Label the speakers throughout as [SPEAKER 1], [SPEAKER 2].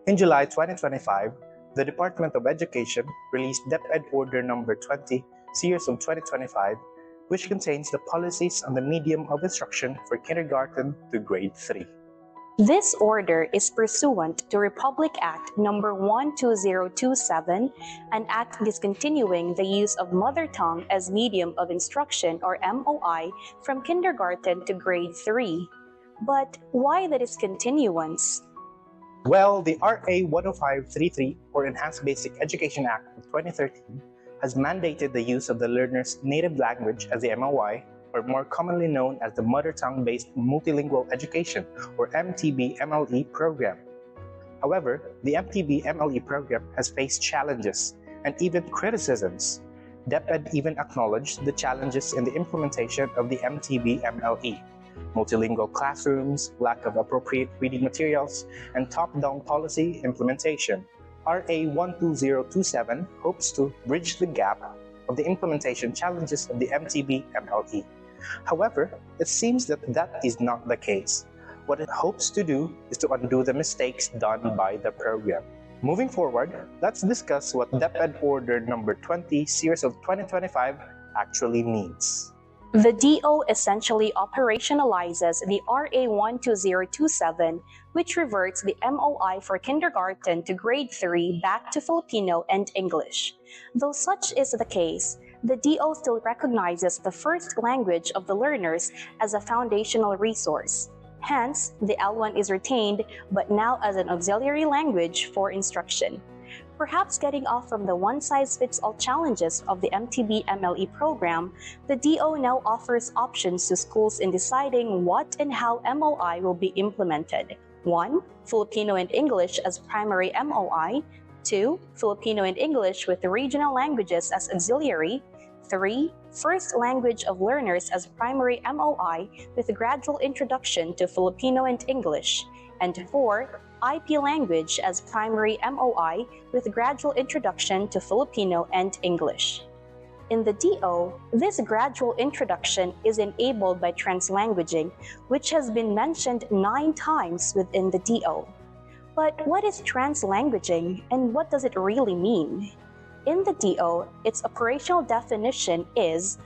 [SPEAKER 1] In July 2025, the Department of Education released DepEd Order Number 20, Series of 2025, which contains the policies on the medium of instruction for kindergarten to grade 3.
[SPEAKER 2] This order is pursuant to Republic Act No. 12027, an act discontinuing the use of mother tongue as medium of instruction or MOI from kindergarten to grade 3. But why the discontinuance?
[SPEAKER 1] Well, the RA 10533 or Enhanced Basic Education Act of 2013 has mandated the use of the learner's native language as the MOI, or more commonly known as the Mother Tongue-Based Multilingual Education, or MTB-MLE program. However, the MTB-MLE program has faced challenges and even criticisms. DepEd even acknowledged the challenges in the implementation of the MTB-MLE. Multilingual classrooms, lack of appropriate reading materials, and top-down policy implementation. RA 12027 hopes to bridge the gap of the implementation challenges of the MTB-MLE. However, it seems that that is not the case. What it hopes to do is to undo the mistakes done by the program. Moving forward, let's discuss what DepEd Order Number 20, Series of 2025 actually means.
[SPEAKER 2] The DO essentially operationalizes the RA 12027, which reverts the MOI for kindergarten to grade 3 back to Filipino and English. Though such is the case, the DO still recognizes the first language of the learners as a foundational resource. Hence, the L1 is retained, but now as an auxiliary language for instruction. Perhaps getting off from the one-size-fits-all challenges of the MTB-MLE program, the DO now offers options to schools in deciding what and how MOI will be implemented. 1. Filipino and English as primary MOI. 2. Filipino and English with regional languages as auxiliary. 3. First language of learners as primary MOI with a gradual introduction to Filipino and English. And 4. IP language as primary MOI with gradual introduction to Filipino and English. In the DO, this gradual introduction is enabled by translanguaging, which has been mentioned 9 times within the DO. But what is translanguaging and what does it really mean? In the DO, its operational definition is: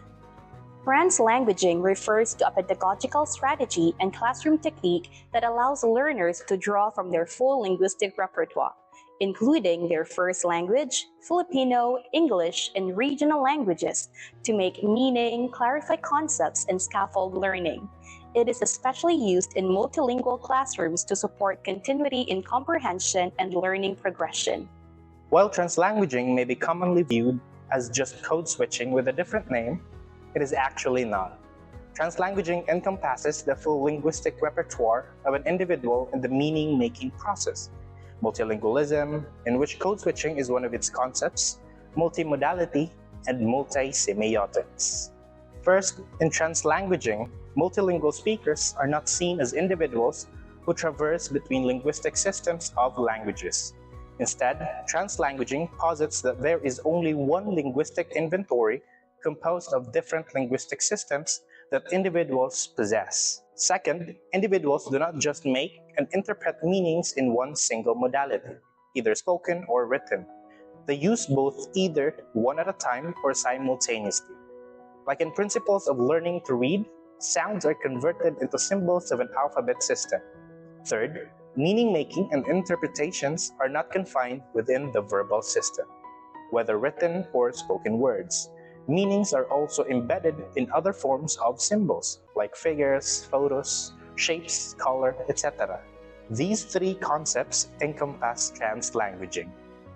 [SPEAKER 2] translanguaging refers to a pedagogical strategy and classroom technique that allows learners to draw from their full linguistic repertoire, including their first language, Filipino, English, and regional languages, to make meaning, clarify concepts, and scaffold learning. It is especially used in multilingual classrooms to support continuity in comprehension and learning progression.
[SPEAKER 1] While translanguaging may be commonly viewed as just code switching with a different name, it is actually not. Translanguaging encompasses the full linguistic repertoire of an individual in the meaning-making process. Multilingualism, in which code switching is one of its concepts, multimodality, and multisemiotics. First, in translanguaging, multilingual speakers are not seen as individuals who traverse between linguistic systems of languages. Instead, translanguaging posits that there is only one linguistic inventory composed of different linguistic systems that individuals possess. Second, individuals do not just make and interpret meanings in one single modality, either spoken or written. They use both either one at a time or simultaneously. Like in principles of learning to read, sounds are converted into symbols of an alphabet system. Third, meaning-making and interpretations are not confined within the verbal system, whether written or spoken words. Meanings are also embedded in other forms of symbols, like figures, photos, shapes, color, etc. These 3 concepts encompass translanguaging.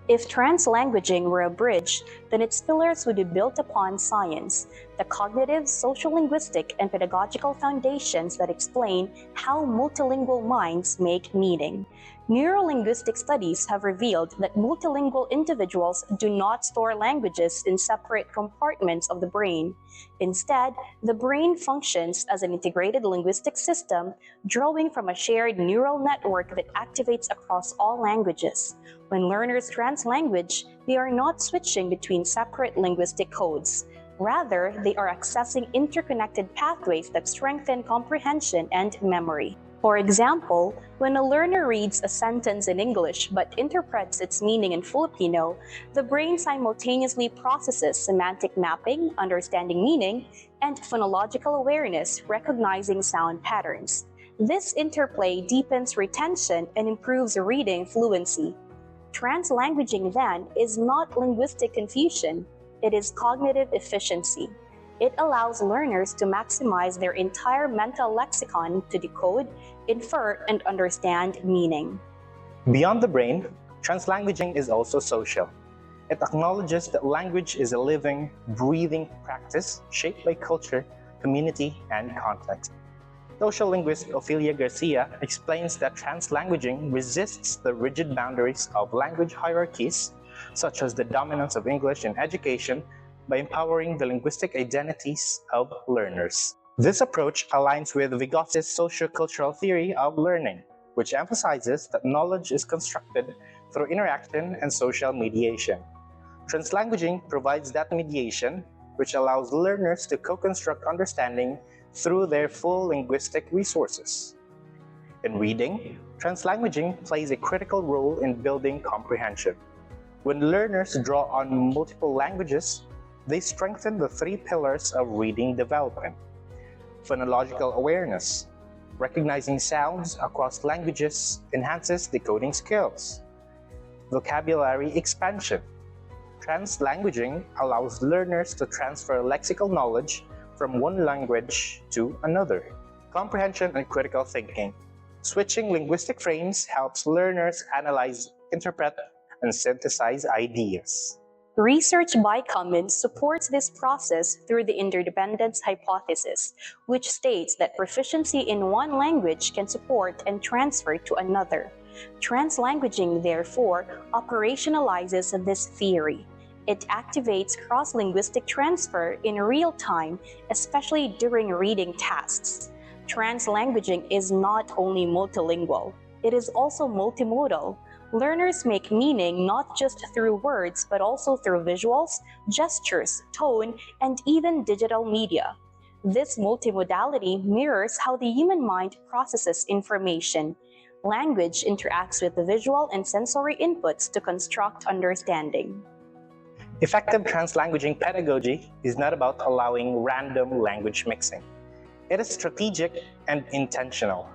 [SPEAKER 2] If translanguaging were a bridge, then its pillars would be built upon science, the cognitive, social-linguistic, and pedagogical foundations that explain how multilingual minds make meaning. Neurolinguistic studies have revealed that multilingual individuals do not store languages in separate compartments of the brain. Instead, the brain functions as an integrated linguistic system, drawing from a shared neural network that activates across all languages. When learners translanguage, they are not switching between separate linguistic codes. Rather, they are accessing interconnected pathways that strengthen comprehension and memory. For example, when a learner reads a sentence in English but interprets its meaning in Filipino, the brain simultaneously processes semantic mapping, understanding meaning, and phonological awareness, recognizing sound patterns. This interplay deepens retention and improves reading fluency. Translanguaging, then, is not linguistic confusion, it is cognitive efficiency. It allows learners to maximize their entire mental lexicon to decode, infer, and understand meaning.
[SPEAKER 1] Beyond the brain, translanguaging is also social. It acknowledges that language is a living, breathing practice shaped by culture, community, and context. Social linguist Ophelia Garcia explains that translanguaging resists the rigid boundaries of language hierarchies, such as the dominance of English in education, by empowering the linguistic identities of learners. This approach aligns with Vygos's sociocultural theory of learning, which emphasizes that knowledge is constructed through interaction and social mediation. Translanguaging provides that mediation, which allows learners to co-construct understanding through their full linguistic resources. In reading, translanguaging plays a critical role in building comprehension. When learners draw on multiple languages, they strengthen the three pillars of reading development. Phonological awareness. Recognizing sounds across languages enhances decoding skills. Vocabulary expansion. Translanguaging allows learners to transfer lexical knowledge from one language to another. Comprehension and critical thinking. Switching linguistic frames helps learners analyze, interpret, and synthesize ideas.
[SPEAKER 2] Research by Cummins supports this process through the interdependence hypothesis, which states that proficiency in one language can support and transfer to another. Translanguaging, therefore, operationalizes this theory. It activates cross-linguistic transfer in real time, especially during reading tasks. Translanguaging is not only multilingual, it is also multimodal. Learners make meaning not just through words, but also through visuals, gestures, tone, and even digital media. This multimodality mirrors how the human mind processes information. Language interacts with the visual and sensory inputs to construct understanding.
[SPEAKER 1] Effective translanguaging pedagogy is not about allowing random language mixing. It is strategic and intentional.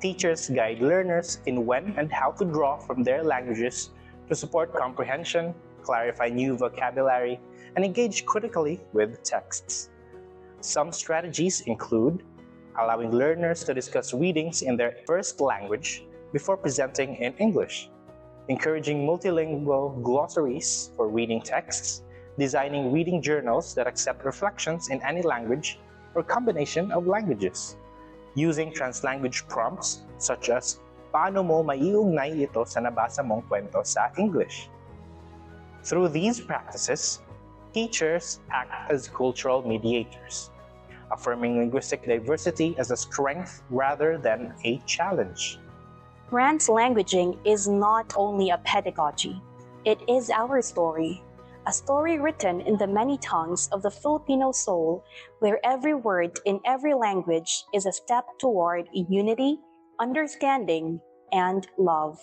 [SPEAKER 1] Teachers guide learners in when and how to draw from their languages to support comprehension, clarify new vocabulary, and engage critically with texts. Some strategies include allowing learners to discuss readings in their first language before presenting in English, encouraging multilingual glossaries for reading texts, designing reading journals that accept reflections in any language or combination of languages, using translanguage prompts such as, paano mo maiugnay ito sa nabasa mong kwento sa English? Through these practices, teachers act as cultural mediators, affirming linguistic diversity as a strength rather than a challenge.
[SPEAKER 2] Translanguaging is not only a pedagogy, it is our story. A story written in the many tongues of the Filipino soul, where every word in every language is a step toward unity, understanding, and love.